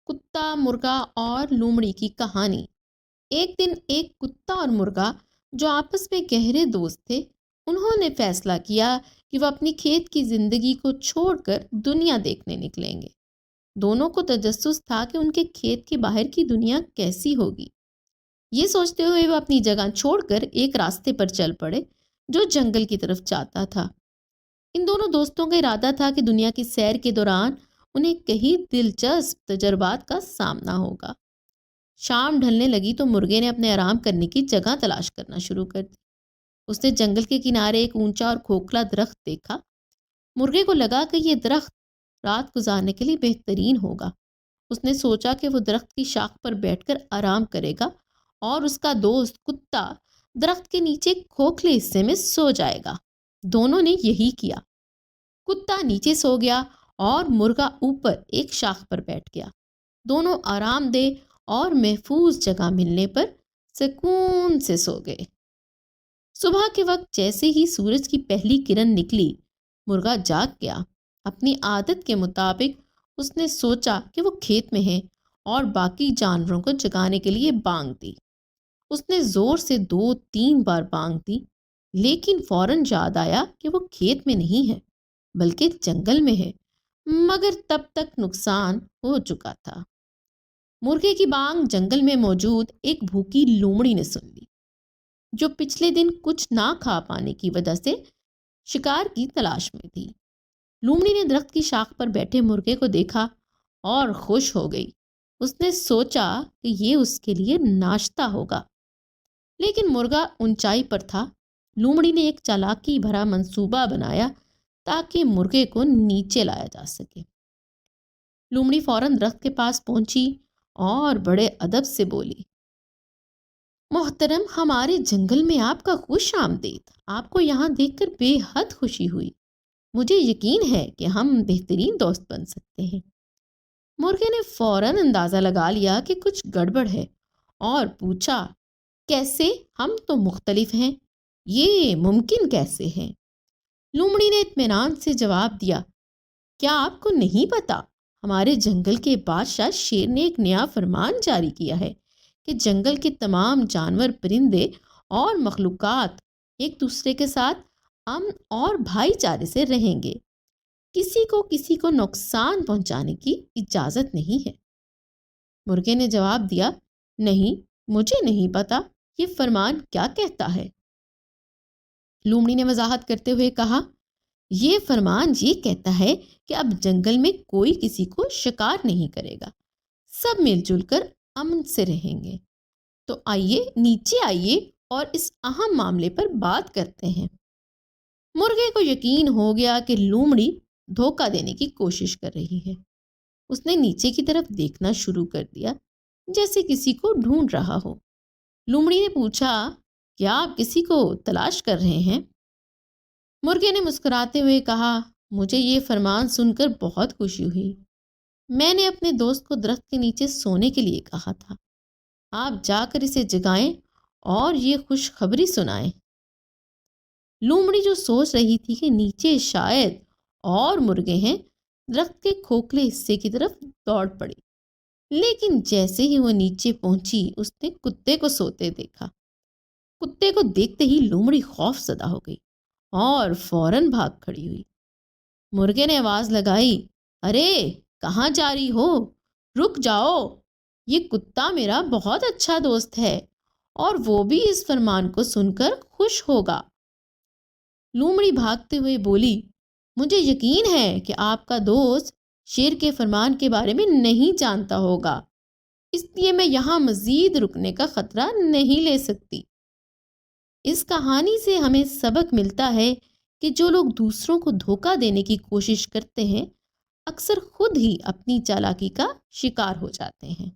کتا، مرغا اور لومڑی کی کہانی۔ ایک دن ایک کتا اور مرغا جو آپس میں گہرے دوست تھے، انہوں نے فیصلہ کیا کہ وہ اپنی کھیت کی زندگی کو چھوڑ کر دنیا دیکھنے نکلیں گے۔ دونوں کو تجسس تھا کہ ان کے کھیت کے باہر کی دنیا کیسی ہوگی۔ یہ سوچتے ہوئے وہ اپنی جگہ چھوڑ کر ایک راستے پر چل پڑے جو جنگل کی طرف جاتا تھا۔ ان دونوں دوستوں کا ارادہ تھا کہ دنیا کی سیر کے دوران انہیں کئی دلچسپ تجربات کا سامنا ہوگا۔ شام ڈھلنے لگی تو مرغے نے اپنے آرام کرنے کی جگہ تلاش کرنا شروع کر دی۔ اس نے جنگل کے کنارے ایک اونچا اور کھوکھلا درخت دیکھا۔ مرغے کو لگا کہ یہ درخت رات گزارنے کے لیے بہترین ہوگا۔ اس نے سوچا کہ وہ درخت کی شاخ پر بیٹھ کر آرام کرے گا اور اس کا دوست کتا درخت کے نیچے کھوکھلے حصے میں سو جائے گا۔ دونوں نے یہی کیا۔ کتا نیچے سو گیا اور مرغا اوپر ایک شاخ پر بیٹھ گیا۔ دونوں آرام دہ اور محفوظ جگہ ملنے پر سکون سے سو گئے۔ صبح کے وقت جیسے ہی سورج کی پہلی کرن نکلی، مرغا جاگ گیا۔ اپنی عادت کے مطابق اس نے سوچا کہ وہ کھیت میں ہے اور باقی جانوروں کو جگانے کے لیے بانگ دی۔ اس نے زور سے 2-3 بار بانگ دی، لیکن فوراً یاد آیا کہ وہ کھیت میں نہیں ہے بلکہ جنگل میں ہے، مگر تب تک نقصان ہو چکا تھا۔ مرغے کی بانگ جنگل میں موجود ایک بھوکی لومڑی نے سن لی، جو پچھلے دن کچھ نہ کھا پانے کی وجہ سے شکار کی تلاش میں تھی۔ لومڑی نے درخت کی شاخ پر بیٹھے مرغے کو دیکھا اور خوش ہو گئی۔ اس نے سوچا کہ یہ اس کے لیے ناشتہ ہوگا، لیکن مرغا اونچائی پر تھا۔ لومڑی نے ایک چالاکی بھرا منصوبہ بنایا تاکہ مرغے کو نیچے لایا جا سکے۔ لومڑی فوراً درخت کے پاس پہنچی اور بڑے ادب سے بولی، محترم، ہمارے جنگل میں آپ کا خوش آمدید۔ آپ کو یہاں دیکھ کر بے حد خوشی ہوئی۔ مجھے یقین ہے کہ ہم بہترین دوست بن سکتے ہیں۔ مرغے نے فوراً اندازہ لگا لیا کہ کچھ گڑبڑ ہے اور پوچھا، کیسے؟ ہم تو مختلف ہیں، یہ ممکن کیسے ہے؟ لومڑی نے اطمینان سے جواب دیا، کیا آپ کو نہیں پتا؟ ہمارے جنگل کے بادشاہ شیر نے ایک نیا فرمان جاری کیا ہے کہ جنگل کے تمام جانور، پرندے اور مخلوقات ایک دوسرے کے ساتھ امن اور بھائی چارے سے رہیں گے۔ کسی کو نقصان پہنچانے کی اجازت نہیں ہے۔ مرغے نے جواب دیا، نہیں، مجھے نہیں پتا، یہ فرمان کیا کہتا ہے؟ لومڑی نے وضاحت کرتے ہوئے کہا، یہ فرمان یہ کہتا ہے کہ اب جنگل میں کوئی کسی کو شکار نہیں کرے گا، سب مل جل کر امن سے رہیں گے۔ تو آئیے نیچے آئیے اور اس اہم معاملے پر بات کرتے ہیں۔ مرغے کو یقین ہو گیا کہ لومڑی دھوکہ دینے کی کوشش کر رہی ہے۔ اس نے نیچے کی طرف دیکھنا شروع کر دیا جیسے کسی کو ڈھونڈ رہا ہو۔ لومڑی نے پوچھا، کیا آپ کسی کو تلاش کر رہے ہیں؟ مرغے نے مسکراتے ہوئے کہا، مجھے یہ فرمان سن کر بہت خوشی ہوئی۔ میں نے اپنے دوست کو درخت کے نیچے سونے کے لیے کہا تھا۔ آپ جا کر اسے جگائیں اور یہ خوشخبری سنائیں۔ لومڑی جو سوچ رہی تھی کہ نیچے شاید اور مرغے ہیں، درخت کے کھوکھلے حصے کی طرف دوڑ پڑی، لیکن جیسے ہی وہ نیچے پہنچی اس نے کتے کو سوتے دیکھا۔ کتے کو دیکھتے ہی لومڑی خوف زدہ ہو گئی اور فوراً بھاگ کھڑی ہوئی۔ مرغے نے آواز لگائی، ارے کہاں جا رہی ہو؟ رک جاؤ، یہ کتا میرا بہت اچھا دوست ہے اور وہ بھی اس فرمان کو سن کر خوش ہوگا۔ لومڑی بھاگتے ہوئے بولی، مجھے یقین ہے کہ آپ کا دوست شیر کے فرمان کے بارے میں نہیں جانتا ہوگا، اس لیے میں یہاں مزید رکنے کا خطرہ نہیں لے سکتی۔ اس کہانی سے ہمیں سبق ملتا ہے کہ جو لوگ دوسروں کو دھوکہ دینے کی کوشش کرتے ہیں اکثر خود ہی اپنی چالاکی کا شکار ہو جاتے ہیں۔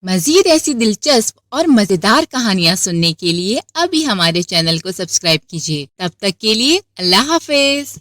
مزید ایسی دلچسپ اور مزیدار کہانیاں سننے کے لیے ابھی ہمارے چینل کو سبسکرائب کیجیے۔ تب تک کے لیے اللہ حافظ۔